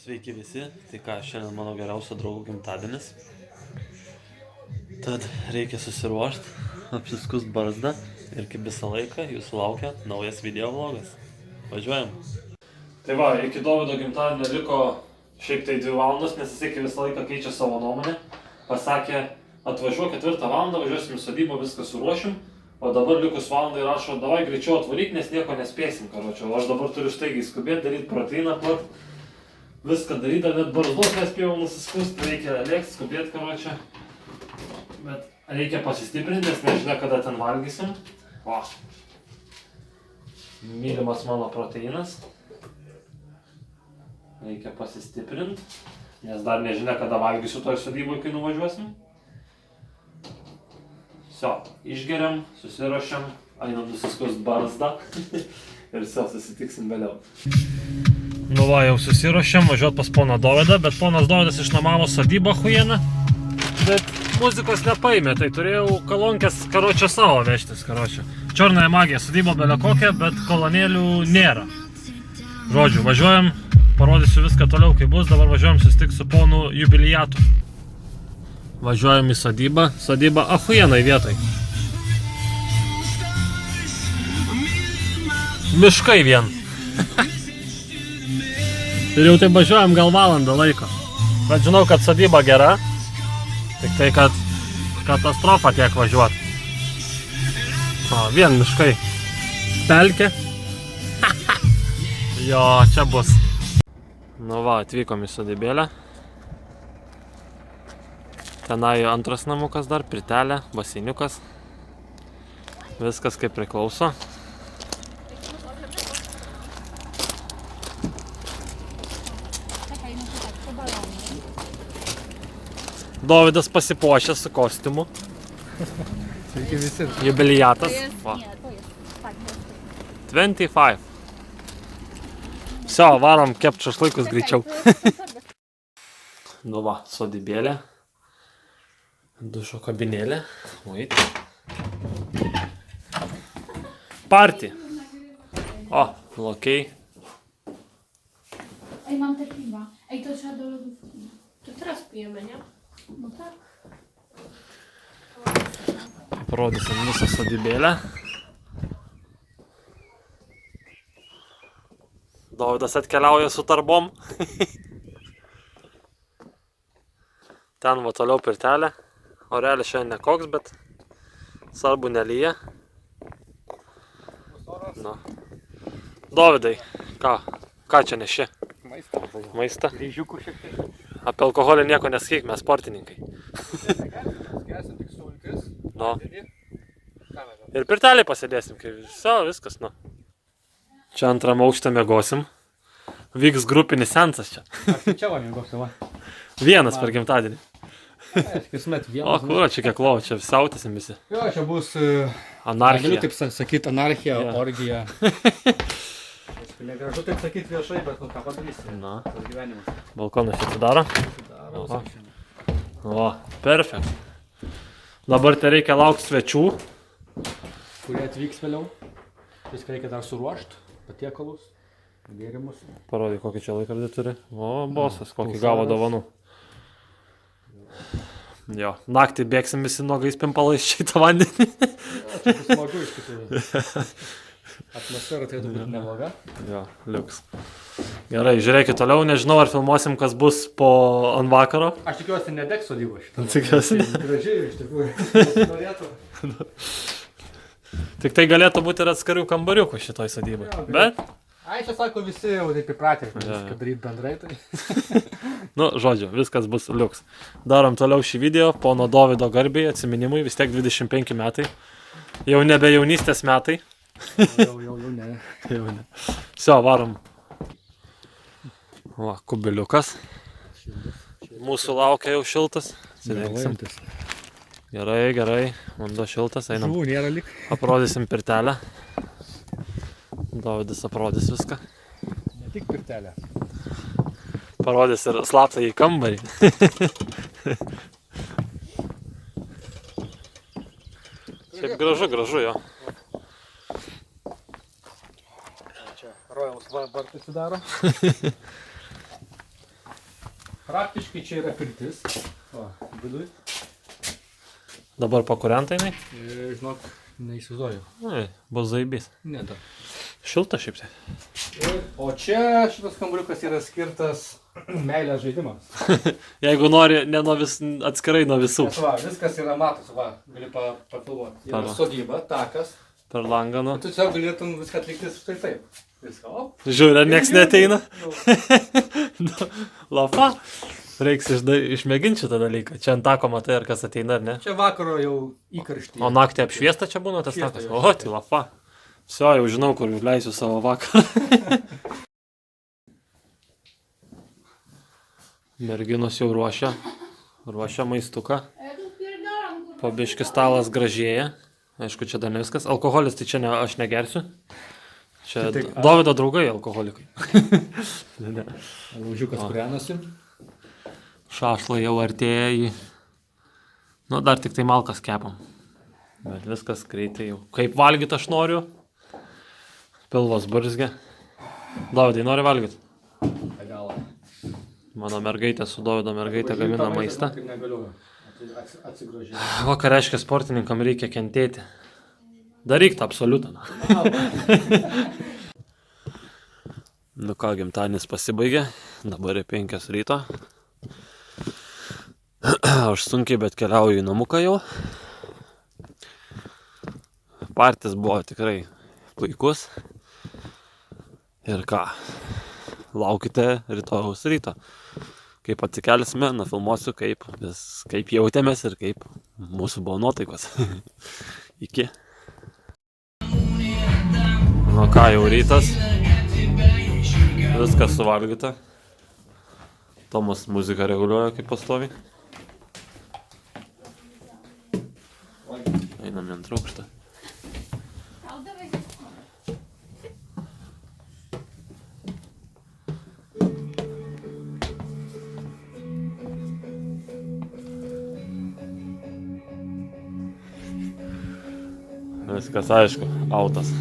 Sveiki visi, tai ką, šiandien mano geriausio draugo gimtadienis. Tad reikia susiruošti, apsiskust barzdą ir kaip visą laiką jūsų laukia naujas video vlogas. Važiuojam. Tai va, iki Dovydo gimtadienio liko šiaip tai 2 valandos, nes jis iki visą laiką keičia savo nuomonę. Pasakė, atvažiuok 4 valandą, važiuosim į sodybą, viską suruošim. O dabar likus valandai rašo, davai greičiau atvaryk, nes nieko nespėsim, karočią. O aš dabar turiu staigiai skubėti, daryti proteiną, plat. Viską daryti, net barzdos nespėjau nusiskust, reikia lėkti, skubėti, karočią. Bet reikia pasistiprinti, nes nežinia, kada ten valgysim. O. Mylimas mano proteinas. Reikia pasistiprinti, nes dar nežinia, kada valgysiu toj sodyboje, kai nuvažiuosim. Vso, išgeriam, susiruošiam, einam nusiskust barzdą ir vėl susitiksim vėliau. Nu va, jau susiruošiam važiuot pas poną Dovydą, bet ponas Dovydas išnuomavo sodybą chujieną, bet muzikos nepaėmė, tai turėjau kolonkės karočią savo vežtis, karočią. Čiornąją magiją, sodyba belė kokia, bet kolonėlių nėra. Žodžiu, važiuojam, parodysiu viską toliau, kaip bus, dabar važiuojam susitikti su ponu jubiliatu. Važiuojam į sodybą, sodyba achujenai vietoj. Miškai vien. Ir jau taip važiuojam gal valandą laiko. Bet žinau, kad sodyba gera, tik tai, kad katastrofa tiek važiuot. O, vien miškai. Pelkė. Jo, čia bus. Nu va, atvykom į sodybėlę. Tenai antras namukas dar, pritelė, baseiniukas. Viskas kaip priklauso. Dovydas pasipuošęs su kostiumu. Sveiki visi. Jubiliatas. Va. 25. Vsio, varom kept šašlykus greičiau. Nu va, sodybėlė. Dušo kabinėlė. Wait. Party. O, lokiai. Ej, mam te piwa. Ej, to trzeba do lodówki. To teraz pijemy, nie? No tak. Parodysim visą sodybėlę. Dovydas atkeliauja su tarbom. Ten va toliau pirtelė. Orelis šiandien nekoks, bet svarbu nelyja. Nu. Dovydai, ką čia neši? Maistą. Maistą? Ryžiukų šiek tiek. Apie alkoholį nieko nesakyk, mes sportininkai. Skersim tik sultis. Nu. Ir pirtelį pasėdėsim, kai viskas, nu. Čia antram aukšte miegosim. Vyks grupinis seansas čia. Aš tai čia va mėgosiu, va. Vienas per gimtadienį. Kasmet O, vienas. kur, čia kiek lovų, čia siautėsim visi. Jo, čia bus... Anarchija. Galiu taip sakyti, anarchija, Jo. orgija. Negražu taip sakyti viešai, bet ką padarysi. Na. Tas gyvenimas. Balkonas čia atsidaro. Daro. O, perfekt. Dabar tai reikia laukti svečių. Kurie atvyks vėliau. Viską reikia dar suruošti. Patiekalus, gėrimus. Parodai, kokį čia laikrodį turi. O, bosas, kokį gavo dovanų. Jo, naktį bėgsim visi nuogais pimpalais šitą vandenį. Čia bus smagu iš tikrųjų. Atmosfera turėtų būti nebloga. Jo, liuks. Gerai, žiūrėkit toliau, nežinau ar filmuosim, kas bus ant vakaro. Aš tikiuosi nedegs sodyba šitą. Tikiuosi. Gražiai iš tikrųjų. Norėtų. Tik tai galėtų būti ir atskarių kambariukų šitoj sodybai. Jo, Bet, Ai, čia sako visi jau taip įpratę, Jo. viską daryti bendrai. Tai. nu, žodžiu, viskas bus liuks. Darom toliau šį video, pono Dovydo garbei, atsiminimui, vis tiek 25 metai. Jau nebe jaunystės metai. Jau ne. Jau ne. Vsio, varom. Va, kubiliukas. Mūsų laukia jau šiltas. Atsidengsim. Gerai. Vanduo šiltas, einam. Žuvų nėra lik. Aprodysim pirtelę. Dovydas aprodys viską. Ne tik pirtelė. Parodys ir slaptą į kambarį. Šiaip gražu jo. Čia Royals vartai sudaro. Praktiškai čia yra pirtis. Va, viduj. Dabar pakuriantai, jinai? Žinok, neįsivaizduoju. Ai, bus zaibys. Ne, dar. Šilta šiaip tai. O čia šitas kambariukas yra skirtas meilės žaidimams. Jeigu nori, ne nuo atskirai nuo visų. Nes va, viskas yra matos, va, gali papilvuoti. Yra Tavo. sodyba, takas. Per langą, nu. Tu tiesiog galėtum viską atlikti štai taip. Viską, op. Žiūri, ar nieks neateina. Nu, Lafa. Reiks išmėginti šitą dalyką. Čia ant tako matai, ar kas ateina, ar ne? čia vakaro jau įkarštį. O naktį apšviesta čia būna tas Apšviesta takas? jau, O, tai lafa. Visio, jau žinau, kur leisiu savo vakarą. Merginos jau ruošia. Ruošia maistuką. Po biškį stalas gražėja. Aišku, čia dar ne viskas. Alkoholis tai čia aš negersiu. Čia Tai Dovydo draugai alkoholikai. Laužiukas kūrenasi. Šašlai jau artėja į... Nu, dar tik tai malkas kepam. Bet viskas greitai jau. Kaip valgyti aš noriu. Pilvas burzgia. Dovydai, nori valgyti? Gal. Mano mergaitė su Dovydo mergaitė gamina maistą. Kaip negaliu atsigrožyti. O ką reiškia sportininkam reikia kentėti? Daryk tą absoliutą. Nu ką, gimtadienis pasibaigė. Dabar yra 5 ryto. Aš sunkiai, bet keliauju į namuką jau. Partis buvo tikrai puikus. Ir ką, laukite rytojaus ryto. Kaip atsikelsime, nufilmuosiu, kaip jautėmės ir kaip mūsų buvo nuotaikos. Iki. Nu ką, jau rytas. Viskas suvalgyta. Tomas muziką reguliuoja kaip pastovi. Einam į antrą aukštą. Viskas aišku, autas.